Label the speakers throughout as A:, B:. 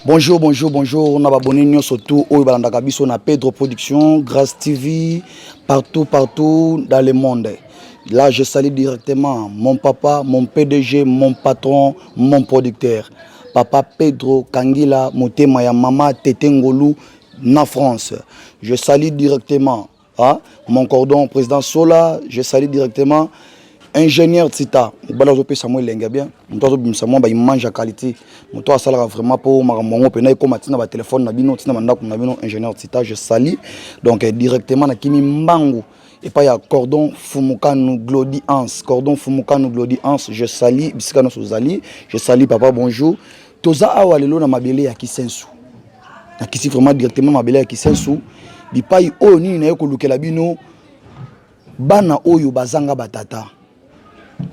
A: Bonjour, bonjour, bonjour. On a abonné surtout au Balandakabiso na Pedro Production, Grâce TV, partout dans le monde. Là, je salue directement mon papa, mon PDG, mon patron, mon producteur. Papa Pedro Kangila, Motema ya Mama Tete Ngolu, na France. Je salue directement mon cordon, président Sola. Je salue directement ingénieur Tita. Balazope Samuel Lengabien. Mtozo Bimsamon, il mange à qualité. Mtozo Salara vraiment pour Maramongo, Pena, comme Matina, ba téléphone, Nabino, Tina Mandaku, Nabino, ingénieur Tita. Je salue. Donc, directement, Nakimi Mbangu. Et pas il y a Cordon Fumukanu Glody Hans. Cordon Fumukanu Glody Hans. Je salue. Bisikano Souzali. Je salue, papa, bonjour. Toza Awalelo na Mabele ya Kisensu. Na Kisi vraiment directement Mabele ya Kisensu. Bipai o ni na yoko lukela bino. Bana oyo bazanga batata.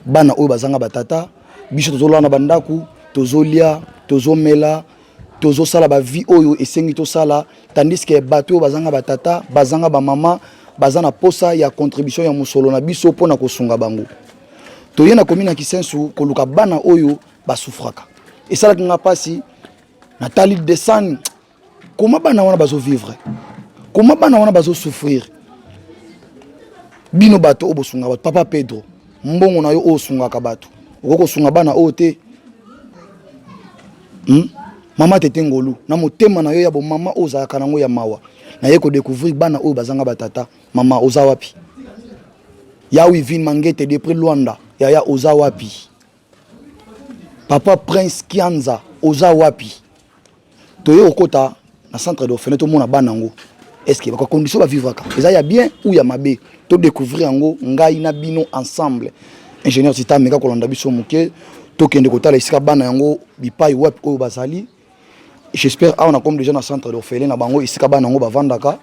A: Bana oyo bazanga batata. Biso tozola na bandaku. Tozolia. Tozomela. Tozosala ba vie oyo esengi tosala. Tandis que bato bazanga batata. Bazanga ba mama. Bazana posa ya contribution ya musolo na biso pona kosunga bango. Toye na komina Kisensu koluka bana oyo basufraka. Et ça la pasi Nathalie Dessan. Comment bana wana bazo vivre? Comment bana wana bazo souffrir? Bino bato obo sunga bato papa Pedro. Mbongo na yo o sunga ka bato. Okoko sunga bana ote. Mama Tete Ngolu na motema na yo ya bo mama oza kanango ya mawa. Na yeko découvrir bana oyo bazanga batata. Mama oza wapi? Ya Wivin Mangete depuis Luanda. Ya oza wapi? Papa Prince Kianza oza wapi? Toyo okota na centre d'orphelinat to mona banango. Est-ce que ba condition ba vivre ka? Eza ya bien ou ya mabe? To découvrir ngo ngai na bino ensemble. Ingénieur Tita meka kolanda biso muke to kende kotala isika bana yango bipai wapi oyo bazali. J'espère on a comme déjà na centre d'orphelinat na bango isika bana ngo bavandaka.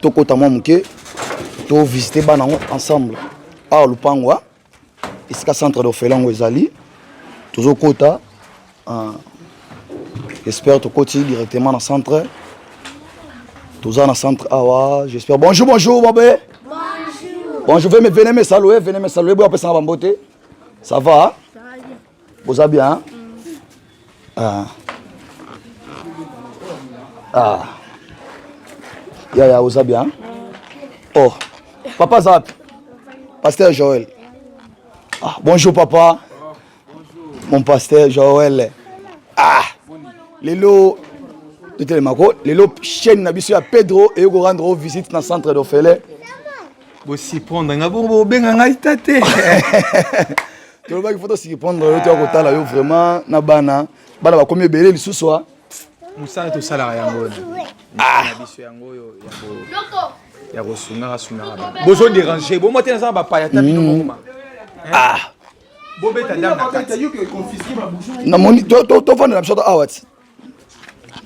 A: To kota mo muke to visiter bana ngo ensemble. Ah lupangwa isika centre d'orphelinat ngo ezali. Toujours kota, j'espère que tu directement dans le centre. Toujours dans le centre. J'espère. Bonjour, bonjour, Babé. Bonjour. Bonjour, venez me saluer, Vous avez ça beauté. Ça va? Ça va bien. Vous allez bien? Vous allez bien? Oh, papa Zap. Pasteur Joël. Bonjour, papa. Mon pasteur Joël. Lelo chaîne nabiso ya Pedro et go rendre visite dans centre d'orphelin.
B: Aussi prendre nga bo benga ngai tate.
A: To ba ki photo si prendre yo to ko tala yo vraiment na bana ba komi belé lisusu wa.
B: Musala to sala yango. Nabiso yango yo ya go sunga. Bozo déranger, bo moté na ba pa ya tabino moma. Bobeta dame na kati.
A: Na moni to vendre na biso awat.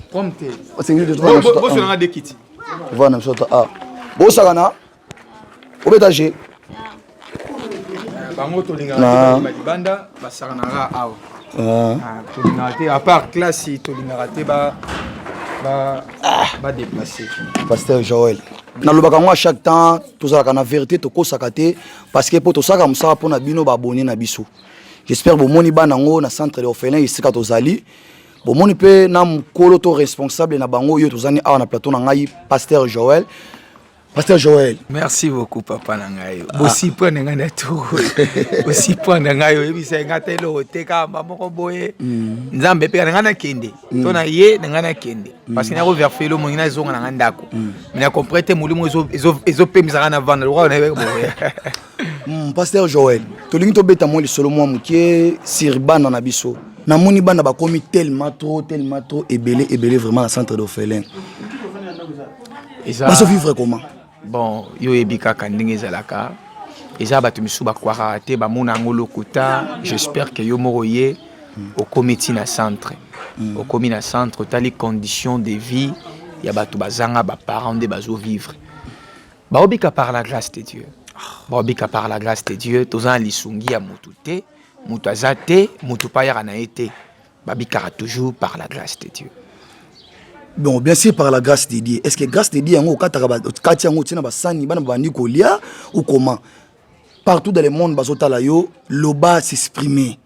B: Prompte.
A: Bozo
B: na de kiti.
A: Vendre na biso Bo sagana. Bobeta je.
B: Bango to linga na banda ba sagana ra awa. To linga à part classe to linga te ba déplacer.
A: Pasteur Joël. Na lobaka ngo chaque temps tozalaka na vérité to kosaka te parce que pour tosaka musaka pona bino ba abonné na biso. J'espère que moni bana ngo na centre d'orphelin isika tozali. Moni pe na mkolo to responsable na bango yo tozani awa na plateau na ngai Pasteur Joël. Pasteur Joël.
B: Merci beaucoup papa na ngai. Bosi prendre ngai na tout. Bosi prendre ngai yo ebisa ngata lo teka mamo boye. Nzambe pe ngai na kende. To na ye ngai na kende. Parce que na ko verfer lo mongina zonga na ndako. Mais na comprendre mulimo ezo pe misaka na vendre. Lo na boye.
A: Pasteur Joël. To lingi to beta mo li solo mo mukie sirbana na biso. Na moni bana ba komi tellement trop ebele vraiment na centre d'orphelin.
B: Ça
A: se vivre comment?
B: Bon, yo ebika kandinge zalaka. Eza batu misu ba kwara te ba mona ngolo kota. J'espère que yo moroye au comité na centre. Au comité na centre tali conditions de vie ya batu bazanga ba parents de bazo vivre. Ba obika par la grâce de Dieu. Ba obika par la grâce de Dieu, tozan lisungi ya mutu te, mutu azate, mutu pa ya na été. Ba bika toujours par la grâce de Dieu.
A: Bon, bien sûr par la grâce de Dieu. Est-ce que grâce de Dieu yango kati yango tina basani bana bandi kolia ou comment? Partout dans le monde bazotala yo loba s'exprimer.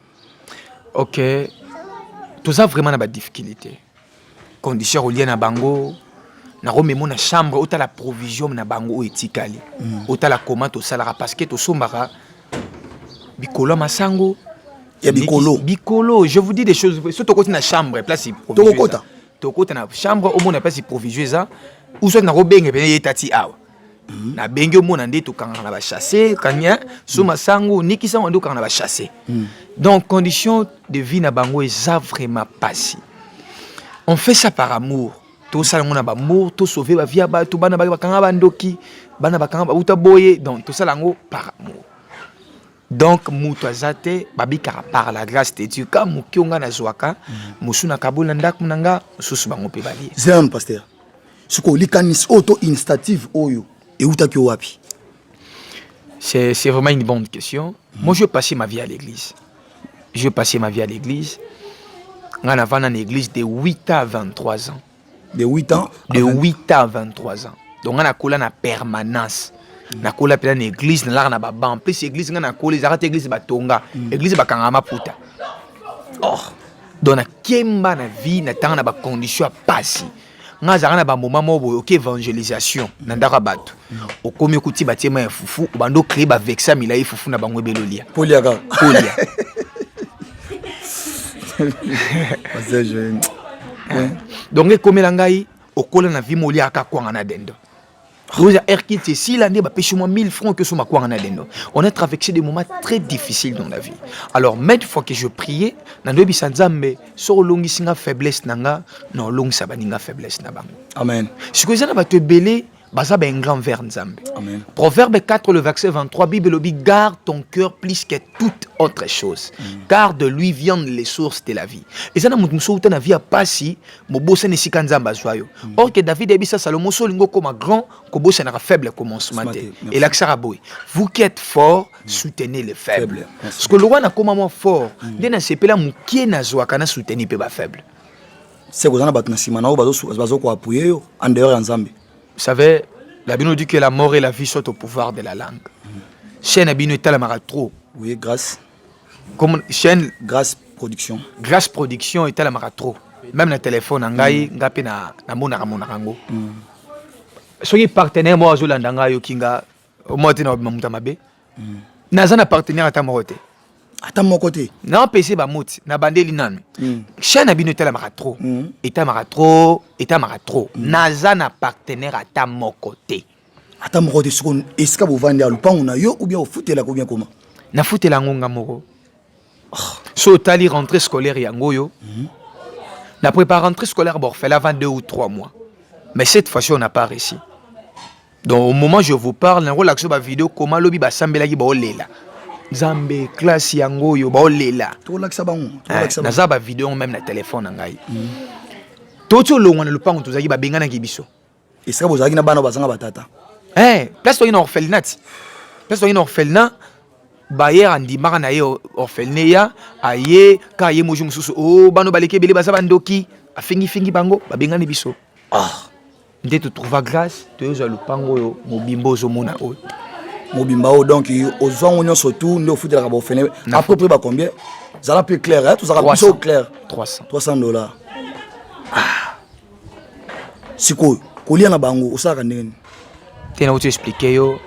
B: OK. Tout ça vraiment na ba difficulté. condition relié na bango na rememo na chambre autant la provision na bango etikali autant la comment to salara parce que to sombara bikolo masango
A: ya
B: bikolo je vous dis des choses surtout côté na chambre place provision to côté na chambre au monde place provision ça ou soit na robenge pe yetati awa na bengi omona nde to kanga na ba chasser kanya so masango nikisa ndo kanga na ba chasser donc condition de vie na bango est vraiment passé on fait ça par amour tout ça on a ba amour tout sauver ba vie ba to bana ba kanga ba ndoki bana ba kanga ba uta boye donc tout ça lango par amour donc mutu azate babikara par la grâce de Dieu ka mukionga na zwaka musuna kabula ndaku nanga susu bango pe bali
A: c'est pasteur siko likanis auto initiative oyo et où t'as que wapi?
B: C'est vraiment une bonne question. Moi, je passais ma vie à l'église. Je passais ma vie à l'église. On a dans l'église de 8 à 23 ans.
A: De 8 ans?
B: De 8 à 23 ans. Donc, on a collé en permanence. On a collé dans l'église, on a collé en plus, l'église, on a collé, l'église, batonga. L'église, bakangama puta. Oh! Donc, on a kemba na vie, on a des conditions à passer. Nga zara na ba moment mo ok évangélisation na ndaka bato okomi okuti batema ya fufu bando créer ba vexa milai fufu na bango belolia
A: poliaka
B: polia
A: c'est jeune
B: donc ekomela ngai okola na vie molia aka kwanga na dendo Rosa Erkit, si l'année va pêcher moi 1000 francs que sur ma quoi on a traversé des moments très difficiles dans la vie. Alors, même fois que je priais, nando bisanzambe sur longi singa faiblesse nanga, non long sabaninga faiblesse na bango.
A: Amen.
B: Ce que ça va te belé, basa ben grand vers nzambe.
A: Amen.
B: Proverbe 4 le verset 23 Bible obi garde ton cœur plus que toute autre chose. Car de lui viennent les sources de la vie. Et ça na mutu mouta na vie a passi, mo bosse ne sikanzamba zoyo. Or que David et Bisa Salomon solingo comme grand, ko bosse na faible commencement. Et l'accent boy. Vous qui êtes fort, soutenez les faibles. Parce que le roi na comme moi fort, dès na sepela mukie na zoa kana soutenir pe ba faible.
A: C'est que ça na batna simana bazo ko appuyer en dehors ya nzambe.
B: Vous savez, la Bible nous dit que la mort et la vie sont au pouvoir de la langue. Chaîne Abino est la maratrou.
A: Oui, grâce.
B: Comme chaîne
A: grâce production.
B: Grâce production est la maratrou. Même le téléphone, ngapi na mona rango. Soyez partenaire moi azolanda ngayo kinga moi te na mamuta mabe. Nazana partenaire à ta morote.
A: À mon côté.
B: Non, PC Bamouti, na bandeli nan. Chaîne Abino est la maratrou. Est maratrou, Naza na partenaire à ta mon côté.
A: À ta mon côté, est-ce que vous vendez à l'oupan ou yo ou bien au foot là combien comment?
B: Na foot la ngonga moko. So tali rentrée scolaire yango yo. Na préparé rentrée scolaire borfel avant 2 ou 3 mois. Mais cette fois-ci on n'a pas réussi. Donc au moment où je vous parle, na relaxo ba vidéo comment lobi ba sambela ki ba olela. Zambe classe yango yo ba olela.
A: To laksa bango.
B: Na za ba vidéo même na téléphone ngai. Toto lo wana lupango tozaki ba bengana ki biso.
A: Est-ce que vous avez na bana bazanga batata?
B: Place toi ina orphelinat. Place toi ina orphelinat. Bayer andi mara na ye orphelina aye ka ye moju mususu o bano baleke bele baza bandoki afingi bango ba bengana biso. Nde tu trouva grâce to yo lupango yo mobimbo zo mona o.
A: Mobimba o donc aux gens surtout nous fout de la orphelinat. À peu près ba combien? Ça la plus clair hein, tout ça va plus clair. 300 $. Siko kolia na bango osaka ndeni.
B: Tena uti expliquer yo.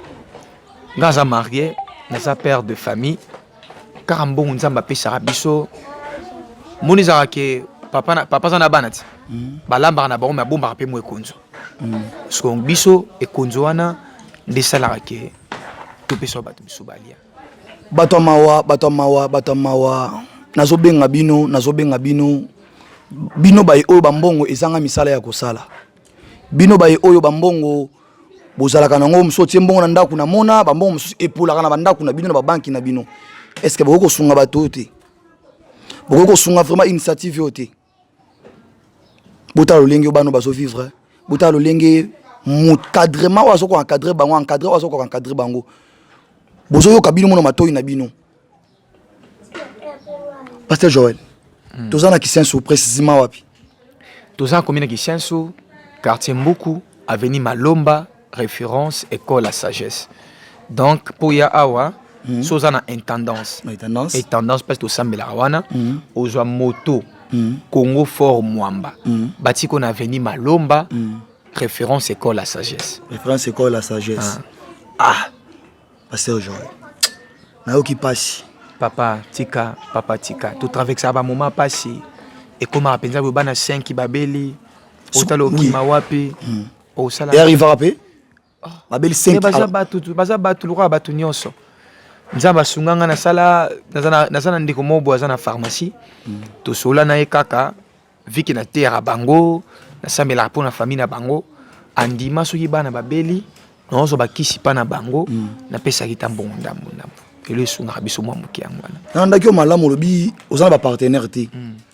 B: Ngaza marié, naza père de famille. Karambo nzamba pesa biso. Monizaka ke papa na banati. Balamba na bango mabomba pe mo ekonzo. Sko biso ekonzo wana ndesala ke to pesa batu bisubalia.
A: Bato mawa. Nazobenga bino. Bino baye oyo bambongo ezanga misala ya kosala. Bino baye oyo bambongo bozalaka nango msoti mbongo na ndaku na mona bambongo msusu epolaka na bandaku na bino na babanki na bino. Est-ce que boko sunga bato te? Boko sunga vraiment initiative yo te? Bota lolenge bano bazo vivre. Bota lolenge encadrement wazo ko encadrer bango. Bozo yo kabino mona matoyi na bino. Pasteur Joël. Tozana Kisenso précisément wapi?
B: Tozana commune Kisenso, quartier Mbuku, avenue Malomba, référence école à sagesse. Donc pour ya awa, sozana intendance. Et tendance parce que sambela wana, ozwa moto Congo Fort Mwamba. Batiko na veni Malomba. Référence école la sagesse.
A: Référence école la sagesse. Ah, pasteur Joël. Nayo qui passe.
B: Papa tika. Tout avec ça ba moment passé. Et comme à penza bana 5 babeli. Otalo ki mawapi. O sala.
A: Et arrive à rapper. Babeli 5.
B: Baza batu lura batu nyonso. Nzamba sunganga na sala nazana ndiko mobo azana pharmacie. To sola na ekaka viki na terre bango na samela po na famille na bango andima soki bana babeli nozo bakisi pa na bango na pesa kitambo ndambo. Ele sunga biso mwa muki yango wana.
A: Ndaki o malamu lobi ozana ba partenaire te.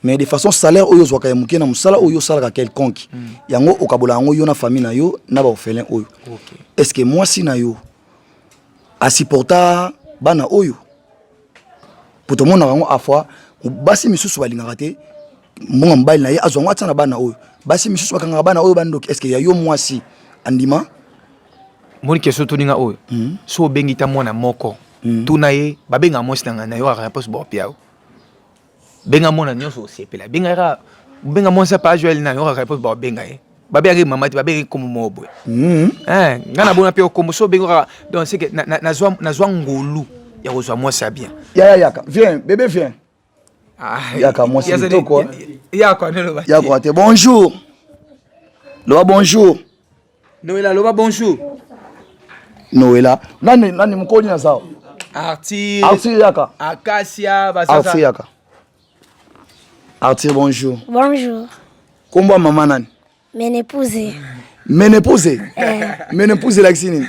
A: Mais de façon salaire oyo zwaka ya muki na musala oyo sala quelconque. Yango okabola yango yo na famille na yo na ba orphelin oyo. Okay. Est-ce que moi si na yo a supporta bana oyo pour tout le monde na a fois basi misusu balingaka te mbonga mbali na ye azonga tsana bana oyo basi misusu bakanga bana oyo bandoki est-ce que ya yo mwasi andima
B: moni keso toninga oyo so bengita mwana moko tuna ye babenga mwasi na yo réponse bo piao benga mwana nyonso sepela benga mwasi pa Joël na yo réponse bo benga ye baberi mamati baberi comme mobwe ngana bona pe comme so benga donc c'est que na zwa ngolu ya kozwa mwasi bien
A: yaka viens bébé viens. Yaka mwasi to quoi
B: yaka ne loba
A: yaka te bonjour loba bonjour
B: Noëlla loba bonjour
A: Noëlla nani mkoni na sawa
B: Arti
A: yaka
B: Acacia basasa
A: Arti yaka Arti bonjour
C: Bonjour
A: maman nani Ménépouse laksini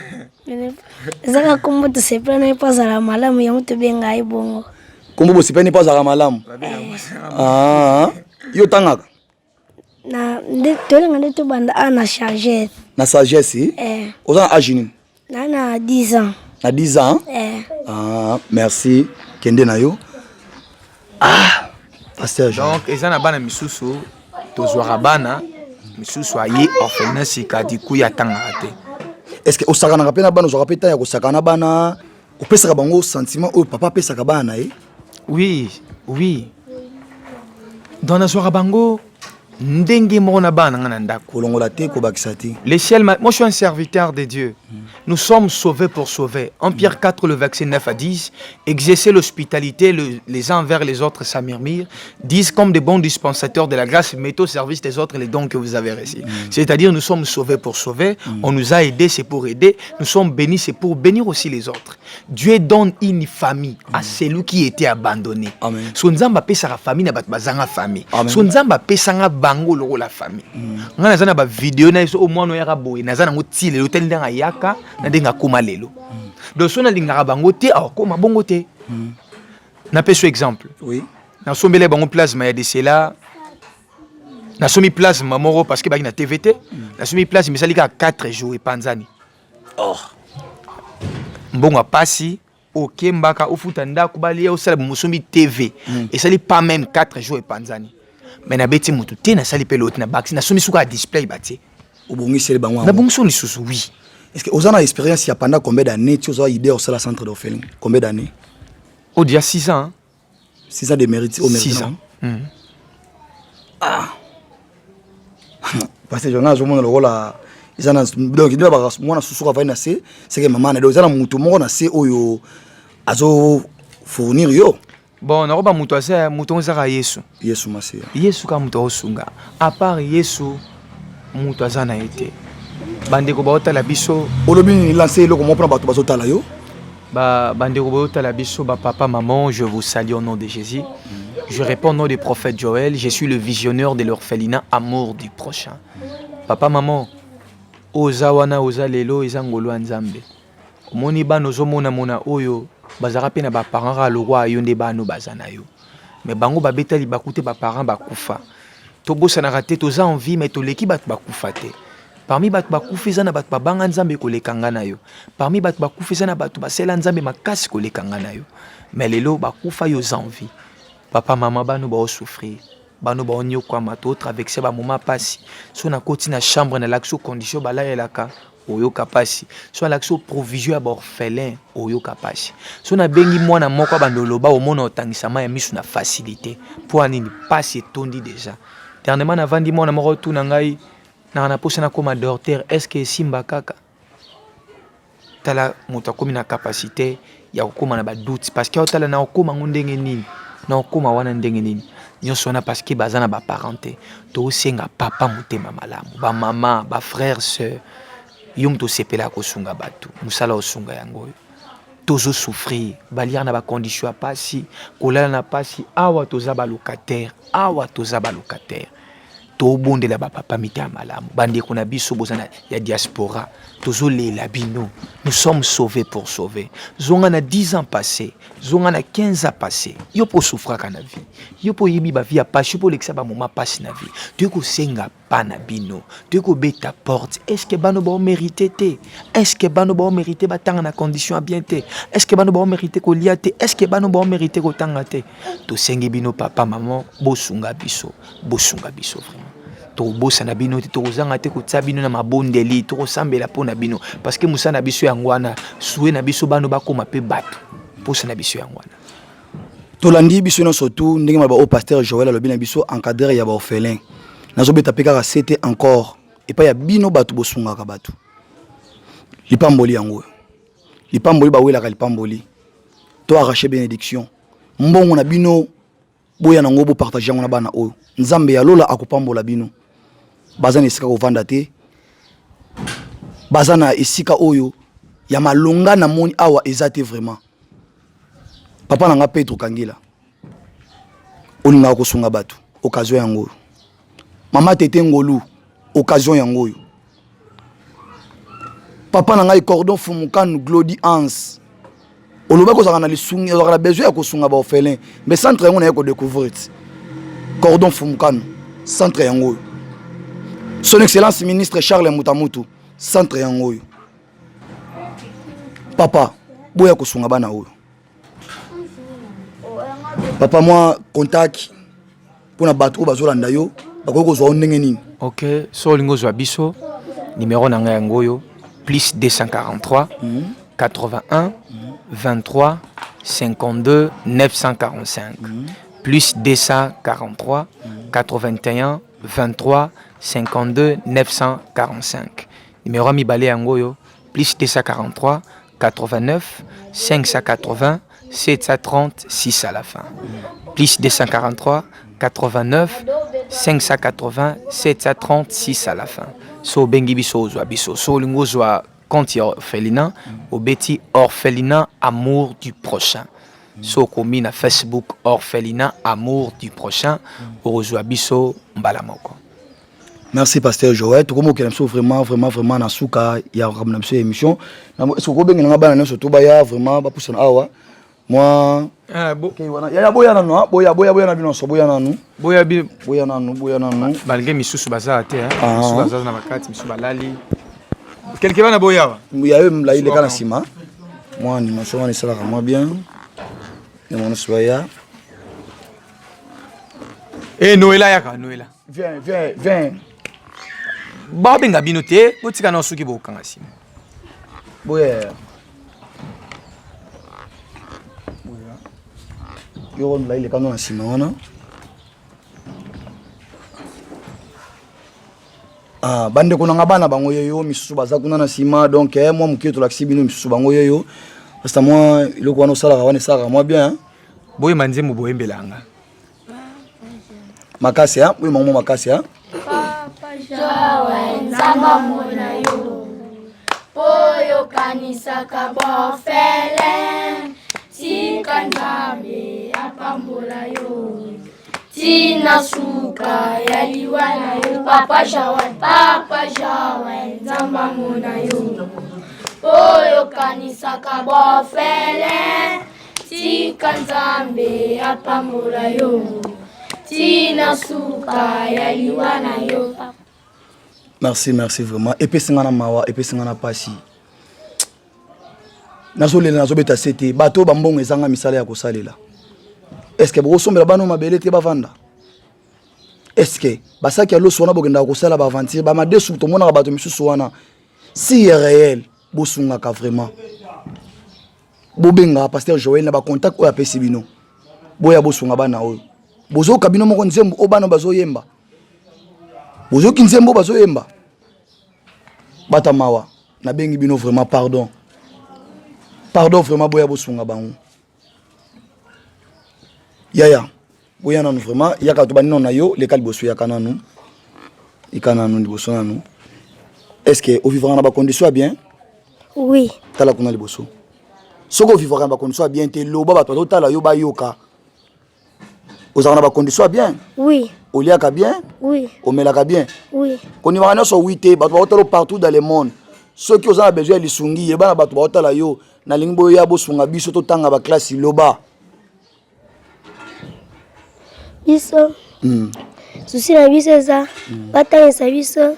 C: Zaka kumbu tusepela na ipa zala malamu ya mtu benga ibongo
A: kombo bosipeni pas zala malamu yo tangaka
C: na tolenga ndeto banda ana chargeur
A: na sagesse oza âge nini
C: na 10 ans
A: na 10 ans merci kende na yo pasteur Jean
B: donc ezana bana misusu tozwaka bana misusu aye orphelinat kadiku ya tangaka te.
A: Est-ce que osakanaka pe na bana ozwaka pe ta ya kosakana bana opesaka bango sentiment oyo papa apesaka bana
B: Oui. Dans la soirée bango, ndenge mona bana ngana ndako. Le ciel, moi je suis un serviteur de Dieu. Nous sommes sauvés pour sauver. En Pierre 4, le verset 9 à 10, exercer l'hospitalité les uns envers les autres sans murmure, disent comme des bons dispensateurs de la grâce, mettez au service des autres les dons que vous avez reçus. C'est-à-dire nous sommes sauvés pour sauver, on nous a aidés, c'est pour aider, nous sommes bénis, c'est pour bénir aussi les autres. Dieu donne une famille à celui qui était abandonné. Son nzamba pesa la famille na bat bazanga famille. Son nzamba pesa nga bango loro la famille. Nga nazana ba vidéo na so au moins no yaka boy nazana ngoti le hotel ndanga yaka na denga koma lelo. Donc so na lingaka bango te koma bongo te. Na peso exemple.
A: Oui.
B: Na sombele bango plasma ya de cela. Na somi plasma moro parce que ba na TVT. Na somi plasma misali ka 4 jours et panzani. Mbongo pasi OK mbaka ofuta ndako bali au sala musomi TV et sali pas même 4 jours et panzani. Mais na beti mutu te na sali pe l'autre na baxi na somi suka display bati.
A: Obongi sele bango.
B: Na bongo soni susu oui.
A: Est-ce que vous avez une expérience il y a pendant combien d'années tu as idée au centre d'orphelin? Combien d'années?
B: Oh déjà 6 ans.
A: 6 ans de mérite au mérite.
B: 6 ans.
A: Parce que je na zomo le rôle ils en donc il doit moi susu ka vaina c'est que maman na dozana mutu moko na se oyo azo fournir yo.
B: Bon, na roba mutu asa mutu onzaka Yesu.
A: Yesu masi.
B: Yesu ka mutu osunga. À part Yesu mutu azana été. Bandeko baota la biso.
A: Olobi lancer le comment prendre bato bazota la yo.
B: Bandeko baota la biso ba papa maman, je vous salue au nom de Jésus. Je réponds au nom du prophète Joël, je suis le visionnaire de l'orphelinat amour du prochain. Papa maman, oza wana oza lelo ezangolo nzambe. Omoni bano zomona mona oyo bazaka pe na ba parents a lorwa yo nde bano bazana yo. Mais bango babetali bakute ba parents bakufa. Tobosa na raté toza envie mais toleki bat bakufa te. Parmi bat bakufa zana bat babanga nzambe kolekanga na yo. Parmi bat bakufa zana bat basela nzambe makasi kolekanga na yo. Mais lelo bakufa yo envie. Papa maman bano ba souffrir. Bano ba onyo kwa mato traverser ba moment passé. So na koti na chambre na l'action condition bala elaka oyo kapasi so l'action provision à orphelin oyo kapasi so na bengi mwana moko bandoloba au mona otangisama ya misu na facilité pour anini passe tondi déjà dernièrement na vandi mwana moko tuna ngai na posa na koma docteur est-ce que simba kaka tala moto akomi na capacité ya kokoma na ba doute parce que otala na okoma ndenge nini na okoma wana ndenge nini nyonso wana parce que bazana ba parenté to senga papa motema malamu ba mama ba frère sœur yom to sepela ko sunga batu musala osunga yango tozo souffrir balia na ba condition pasi kolala na pasi awa toza ba locataire to bondela ba papa mita malamu bande kuna biso bozana ya diaspora tozo lela bino nous sommes sauvés pour sauver zonga na 10 ans passés zonga na 15 ans passés yo po souffra kana vie yo po yibi ba vie pa cho po leksa ba moma passe na vie tu ko senga pa na bino tu ko beta porte est-ce que bano ba mériter te est-ce que bano ba mériter ba tanga na condition bien te est-ce que bano ba mériter ko liate est-ce que bano ba mériter ko tanga te to sengi bino papa maman bosunga biso vraiment to bosa na bino to kozanga te ko tsabino na mabondeli to kosambela pona bino parce que musa na biso yangwana suwe na biso bano bakoma pe batu posa na biso yangwana
A: to landi biso no surtout ndenge maba au pasteur Joël alobi na biso encadreur ya ba orphelin nazo beta peka c'était encore et pas ya bino batu bosunga ka batu lipamboli yango lipamboli ba wela ka lipamboli to arracher bénédiction mbongo na bino boya nango bo partager ngona bana oyo nzambe ya lola akupambola bino bazana esika kovanda te bazana esika oyo ya malonga na moni awa ezate vraiment papa nanga Pedro Kangila olinga kosunga batu occasion yango mama tete ngolu occasion yango papa nanga cordon fumukanu Glody Hans oloba ko zaka na lisungi zaka na besoin ya kosunga ba orphelin mais centre yango na yako découvrir cordon fumukanu centre yango son excellence ministre Charles Mutamutu centre yango papa boya kosunga bana oyo papa moi contact pour na bato bazolanda yo bakoki kozwa ndenge nini
B: OK so lingo zwa biso numéro na ngai yango yo plus 243 81 23 52 945 plus 243 81 23 52 945 numéro mibale yango yo plus 243 89 580 730 6 à la fin plus 243 89 580 730 6 à la fin so bengi biso zwa biso so lingo zwa compte orphelinat au beti orphelinat amour du prochain so komi na Facebook orphelinat amour du prochain ozwa biso mbala moko.
A: Merci pasteur Joël to komo kelemso vraiment na suka ya ramna biso émission na so ko bengi nga bana nyonso to baya vraiment ba pusana awa moi ya boya na no boya na bino so boya na nu boya na nu
B: balge misusu baza te misusu baza na makati misusu balali quelqu'un va na boya
A: ya yo mla ile kana sima moi ni maso ni sala moi bien et mon soya
B: Noëlla yaka Noëlla
A: viens
B: ba benga bino te botika na suki bokanga sima
A: boya yo mla ile kana sima wana bande kuna ngabana bango yoyo misusu baza kuna na sima donc moi mukito la kisibino misusu bango yoyo parce que moi iloko wana sala wana sala moi bien
B: boye manzemu boyembelanga
A: makasi boye maman makasi
D: papa jawe nzamba mona yo boyo kanisa ka bofele sikanzabe apambola yo tina suka yaliwana yo papa jawe nzamba mona yo boyo kanisa ka bofele sikanzabe apambola yo tina suka yaliwana yo.
A: Merci vraiment et puis singana mawa et puis singana pasi nazolela nazobeta sete bato bambongo ezanga misala ya kosalela est-ce que bosombela bano mabele te bavanda est-ce que basaki ya loso wana bokenda kosala ba aventure ba madesu to mona bato misusu wana si est réel bosungaka vraiment bobenga pasteur Joël na ba contact oyo apesi bino boya bosunga bana oyo bozo kabino moko nzembo o bana bazoyemba bozo kinzembo bazoyemba bata mawa na bengi bino vraiment pardon vraiment boya bosunga bango yaya boya nanu vraiment yaka to banino na yo le kali bosu yaka nanu ikananu liboso nanu est-ce que au vivant na ba condition bien
C: Oui.
A: Tala kuna liboso soko au vivant na ba condition bien te loba bato to tala yo ba yoka ozana ba condition bien
C: Oui.
A: Oliaka bien
C: Oui.
A: Omelaka bien
C: Oui.
A: Koni wana so wite bato ba otalo partout dans le monde ceux qui ont besoin de sungi et bana bato ba otala yo na lingbo ya bosunga biso to tanga ba classe loba
C: Biso. Souci na biso za. Batangisa biso.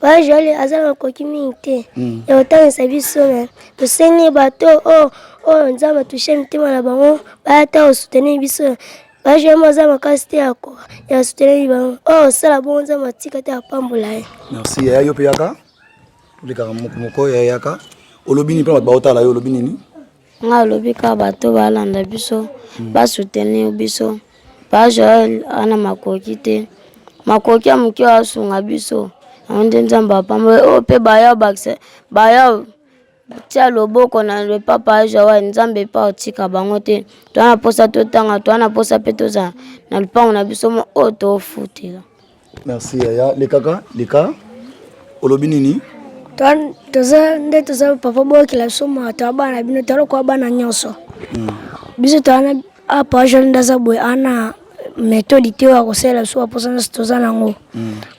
C: Ba joli azala kokimi te. Ya batangisa biso na. To sengi bato nzama toucher mitima na bango. Ba ta soutenir biso. Ba je moza makasite yako. Ya soutenir bango. Sala bon nzama tika te apambola.
A: Merci ya yo peyaka. Leka moko ya yaka. Olobini pe bato ba otala yo olobini ni.
E: Nga lobika bato balanda biso. Ba soutenir biso. Ba Joël ana makoki te. Makoki ya mukio asunga biso. Ande nzamba pamba pe baya bakse. Baya tia loboko na le papa Joël nzambe pa otika bango te. Toana posa totanga, toana posa pe toza na lupango na biso mo to futila.
A: Merci yaya leka olobini ni.
C: Toza papa boy kila soma to bana bino talo kwa bana nyonso. Biso to ana apa jeune ndaza boy ana méthode te wa kosela so posa toza nango.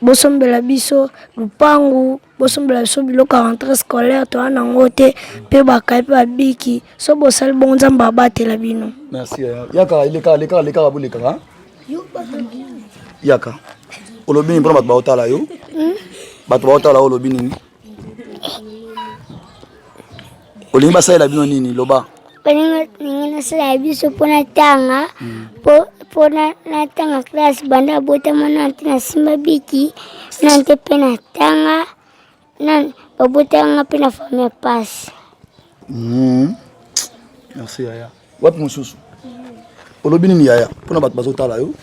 C: Bosombela biso lupangu, bosombela biso biloko rentrée scolaire to ana ngo te pe bakai pe babiki so bosali bonza mbabatela bino.
A: Merci yaka leka buleka yaka olobini pour bato ba otala yo bato ba otala olobini ni olingi basalela bino nini loba
F: Ningina sala biso pona tanga pona na tanga class banda bota mana na simba biki nante pena tanga nan babota nga pena famille passe.
A: Merci yaya wapi mususu olobini ni yaya pona bato bazotala yo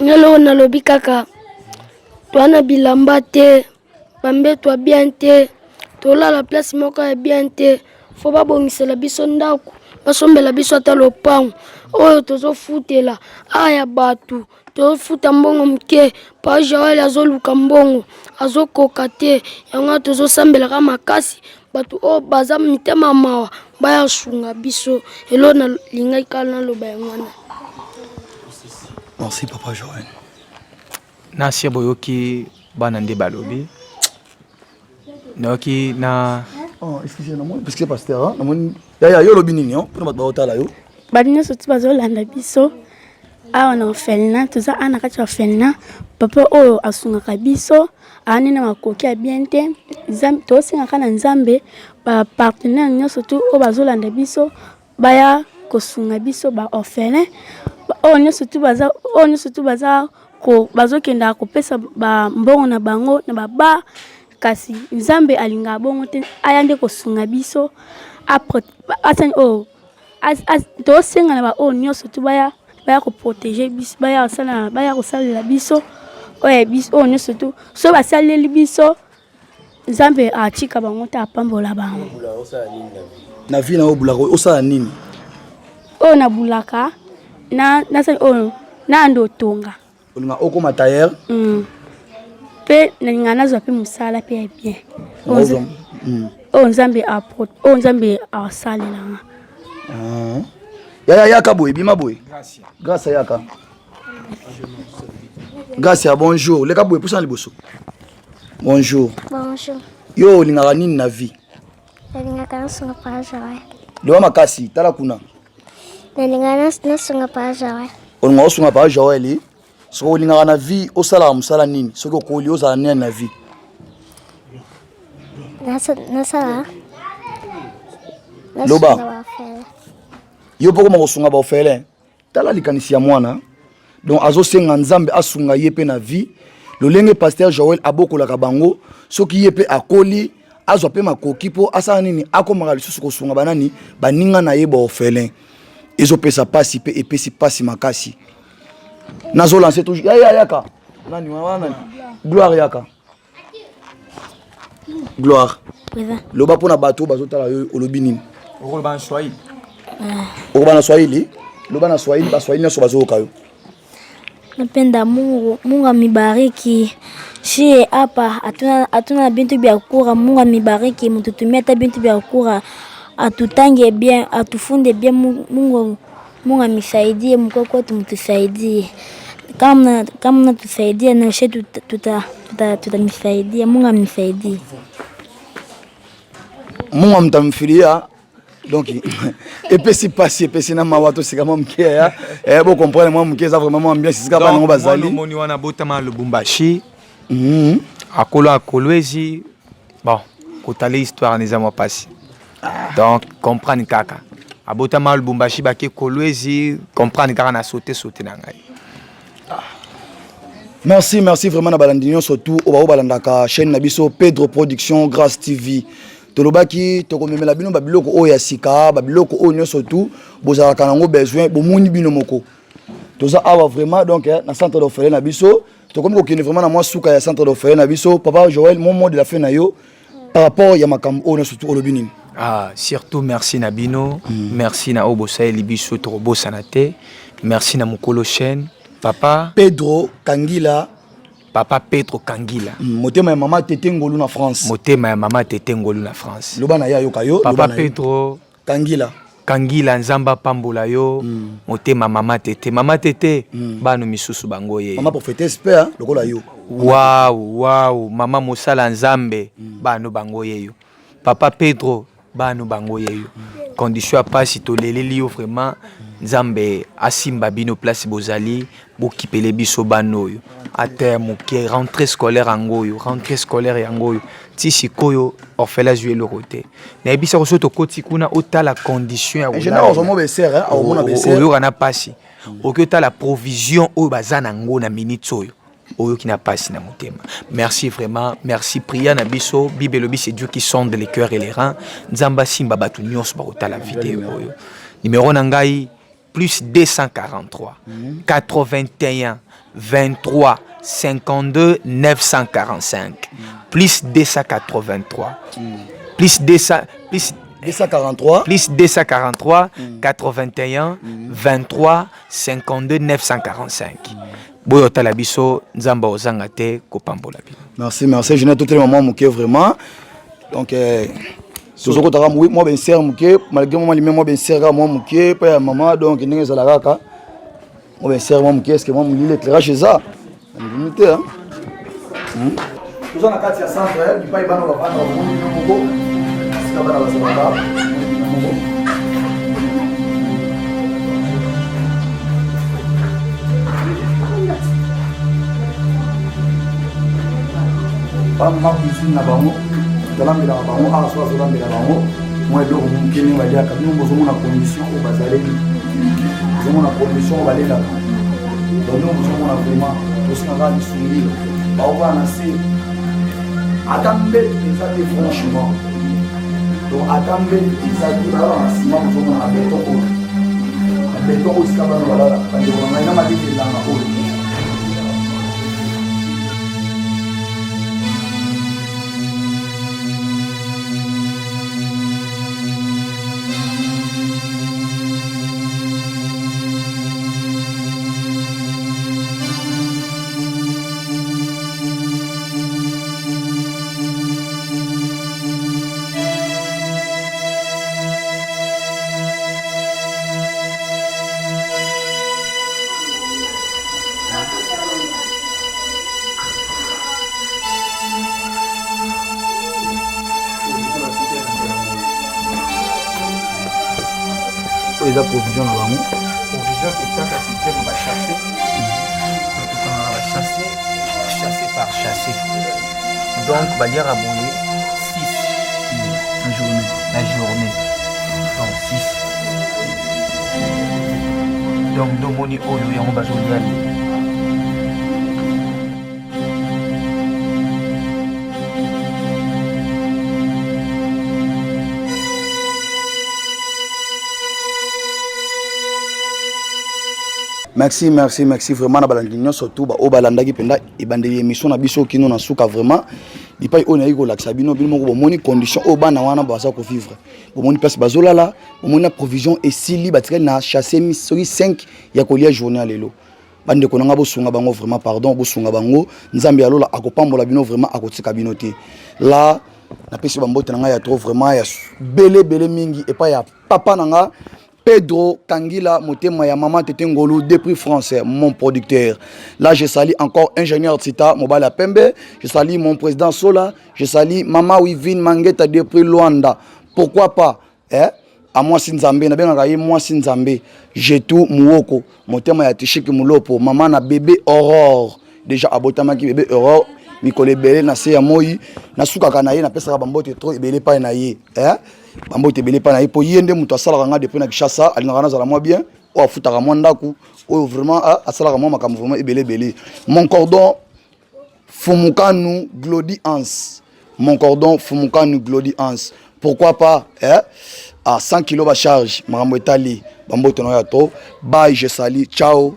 C: Nyalo na lobi kaka toana bilamba te bambe to bien te tola la place moko ya bien te fo babongisela biso ndako basombela biso ata lopango oyo tozofutela aya bato tozofuta mbongo mke pa Joël azoluka mbongo azokoka te yango tozosambelaka makasi bato oyo baza mitema mawa baya sunga biso elo na lingai kala na loba yango wana.
A: Merci papa Joël.
B: Nasia boyoki bana nde balobi noki na
A: excusez-moi parce que pasteur namoni yaya yo lobi nini pona bato ba otala yo
G: badina soti bazolanda biso awa na orphelinat toza ana kati ya orphelinat papa oyo asungaka biso ani na makoki ya bien te tosengaka na nzambe bapartenaire nyonso tu oyo bazolanda biso baya kosunga biso baorphelin oyo nyonso tu bazokenda kopesa mbongo na bango na baba kasi nzambe alinga bongo te aya nde kosunga biso après tosenga na ba oyo nyonso tu baya koprotéger biso baya kosalela biso oyo biso oyo nyonso tu so basaleli biso nzambe atika bango te apambola bango
A: na vie na obulaka osala nini
G: oyo nabulaka nasali oyo nando tonga
A: olinga okoma tailleur
G: pe nalinga nazwa pe mosala pe ya bien oyo nzambe asalelanga
A: yaka boye bima boye grâce yaka grâce ya bonjour leka boye pousa liboso bonjour yo olingaka nini na vie
F: Nalingaka nasunga pa Joël.
A: lewa makasi tala kuna
F: Nalingaka nasunga pa Joël.
A: olinga osunga pa Joël soki olingaka na vie osalaka mosala nini soki okoli ozala nini na vie
F: Nasala.
A: loba yo mpo koma kosunga baorphelin tala likanisi ya mwana donc azosenga nzambe asunga ye mpe na vie lolenge pasteur Joël abokolaka bango soki ye mpe akoli azwa pe makoki po asala nini akomaka lisusu kosunga banani baninga na ye baorphelin ezopesa pasi pe epesi pasi makasi nazolanse toujours yaka nani nani gloire yaka gloire loba mpona bato bazotala yo olobi nini
B: okoloba na swahili
A: okoba na swahili loba na swahili baswahili nyonso bazoyoka yo
E: napenda Mungu amibariki shie hapa hatuna bintu vya kukura. Mungu amibariki mtutumia hata bintu vya kukura, atutange bien, atufunde bien. Mungu amisaidie, mko kwetu mtusaidie. Kama natusaidia na shie tutamsaidia. Mungu amisaidie.
A: Mungu amtamfilia donc epesi pasi epesi na mawato sikama mkia ya bo comprendre moi mkia ça vraiment ambiance sika bana ngo bazali
B: moni wana botama Lubumbashi akolwezi bon kotale histoire neza moi pasi donc comprendre kaka abotama Lubumbashi baki kolwezi comprendre kaka na sauter na ngai.
A: Merci vraiment na balandinyo surtout o balandaka chaîne na biso Pedro Production Grâce TV. Tolobaki tokomemela bino babiloko oyo ya sika babiloko oyo nyonso tout bozalaka nango besoin bomoni bino moko toza awa vraiment donc na centre d'orphelin na biso tokomi kokende vraiment na mwa suka ya centre d'orphelin na biso. Papa Joël mon mot de la fin na yo par rapport ya makambo oyo surtout olobi nini?
B: Surtout merci na bino, merci na obosa libiso trobo sanate, merci na mukolo chaîne papa
A: Pedro Kangila.
B: Papa Pedro Kangila.
A: Motema ya mama Tete Ngolu na France.
B: Motema ya mama Tete Ngolu na France.
A: Lobana ya yokayo.
B: Papa Pedro
A: Kangila.
B: Kangila nzamba pambola yo. Motema mama Tete. Mama Tete bano misusu bango ye.
A: Mama prophétesse père lokola yo.
B: Wow. Mama Mosala nzambe bano bango ye yo. Papa Pedro bano bango ye yo. Condition a pas si to leleli yo vraiment nzambe asimba bino place bozali bokipele biso bano yo. À terme qui rentrée scolaire angoyo rentrée scolaire yangoyo tisi koyo orphelin jouer le côté na bisa ko soto koti kuna ota la condition ya
A: général ozomo beser au mona beser
B: oyo kana pasi okota la provision oyo bazana ngo na minute oyo oyo kina pasi na motema. Merci vraiment, merci priya na biso bibelobi c'est Dieu qui sonde les cœurs et les reins. Nzamba simba batu nyonso ba ota la vidéo oyo numéro nangai plus 243 81 23 52 945 plus 283 plus 243 81 23 52 945 boyo tala biso nzamba ozanga te kopambola bino.
A: Merci je n'ai tout le moment moké vraiment donc toujours ko moi ben ser moké malgré moi ben ser moi moké pa maman donc ndenge za la kaka moi ben ser moi moké est-ce que moi mon l'éclairage chez ça limité hein tous on a quatre centre du pas bana ba bana moko sika bana ba sababa ma cuisine na bango tolambela bango ala so tolambela bango moi eloko mokili baliaka bino bozomona condition oyo bazaleli bozomona condition oyo balelaka donc bino bozomona vraiment tosingaka lisungilo baokaa na se ata mbeli eza te franchement donc ata mbeli eza te balala na nsima bozomona na beton oyo esika bano balala bandeko na ngai na matetelanga oyo les provisions là bango
B: provision que ça c'est va chasser chasser par chasser donc va dire à bouler 6 la journée donc 6 donc domoni oyo yango bazoliali
A: Merci vraiment na balandinyo surtout ba o balanda ki penda e bande émission na biso kino na suka vraiment di pa on ayi ko laksa bino bino ko moni condition o bana wana ba sa ko vivre bo moni place bazolala bo moni provision et sili batika na chasser misori 5 ya kolia journée à lelo bande ko nga bosunga bango vraiment pardon bosunga bango nzambe ya lola akopambola bino vraiment akotika bino te là na pesi bambote na nga ya trop vraiment ya belé mingi et pas ya papa na nga Pedro Kangila, Motema ya Maman Tete Ngolo, depuis français, mon producteur. Là, je salue encore ingénieur Tita, Mobala Pembe. Je salue mon président Sola. Je salue Mama Wivine Mangeta depuis Luanda. Pourquoi pas, à moi Sinzambe, na benga kaye moi Sinzambe. J'ai tout Muoko, Motema ya Tishiki Mulopo, Maman na bébé Aurore. Déjà abotama ki bébé Aurore. Mikole belé na se ya moi na suka kanaye na pesa bambote trop belé pa na ye bambote belé pa na ye po yende muto asala nga depuis na Kishasa alingana na zala moi bien o afutaka moi ndaku o vraiment asala moi makambo vraiment belé mon cordon Fumukanu Glody Hans mon cordon Fumukanu Glody Hans pourquoi pas à 100 kg ba charge makambo etali bambote no ya to bye je sali ciao.